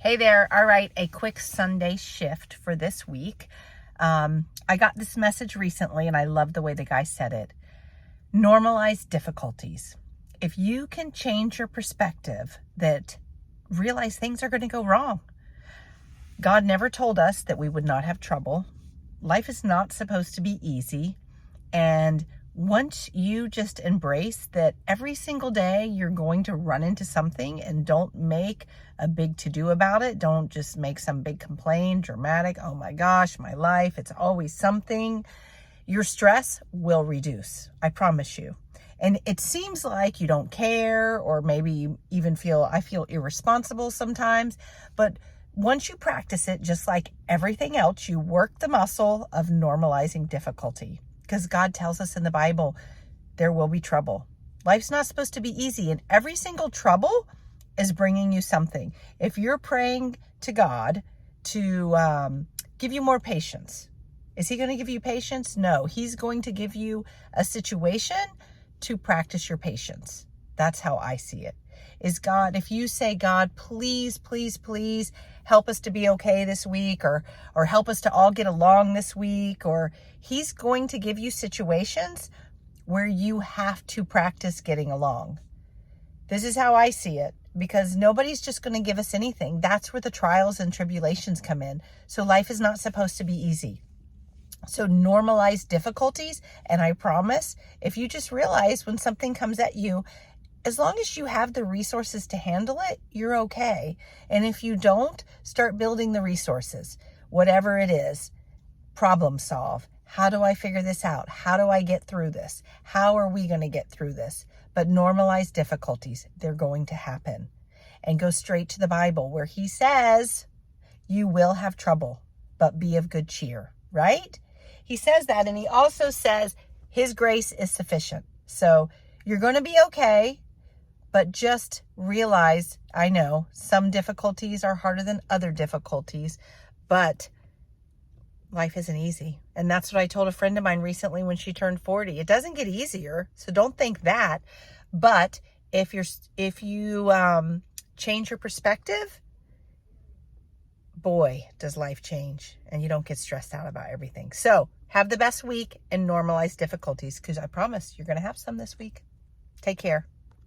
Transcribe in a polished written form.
Hey there. All right, a quick Sunday shift for this week. I got this message recently and I love the way the guy said it. Normalize difficulties. If you can change your perspective, that realize things are going to go wrong. God never told us that we would not have trouble. Life is not supposed to be easy. And once you just embrace that every single day you're going to run into something, and don't make a big to-do about it. Don't just make some big complaint, dramatic, oh my gosh, my life, it's always something. Your stress will reduce, I promise you. And it seems like you don't care, or maybe you even I feel irresponsible sometimes. But once you practice it, just like everything else, you work the muscle of normalizing difficulty. Because God tells us in the Bible, there will be trouble. Life's not supposed to be easy, and every single trouble is bringing you something. If you're praying to God to give you more patience, is he going to give you patience? No, he's going to give you a situation to practice your patience. That's how I see it. Is God, if you say, God, please, please, please help us to be okay this week, or help us to all get along this week, or he's going to give you situations where you have to practice getting along. This is how I see it, because nobody's just going to give us anything. That's where the trials and tribulations come in. So life is not supposed to be easy. So normalize difficulties. And I promise, if you just realize when something comes at you, as long as you have the resources to handle it, you're okay. And if you don't, start building the resources, whatever it is. Problem solve. How do I figure this out? How do I get through this? How are we going to get through this? But normalize difficulties. They're going to happen. And go straight to the Bible, where he says, you will have trouble, but be of good cheer, right? He says that, and he also says his grace is sufficient. So you're going to be okay. But just realize, I know some difficulties are harder than other difficulties, but life isn't easy. And that's what I told a friend of mine recently when she turned 40. It doesn't get easier, so don't think that. But if you change your perspective, boy, does life change, and you don't get stressed out about everything. So have the best week and normalize difficulties, because I promise you're going to have some this week. Take care.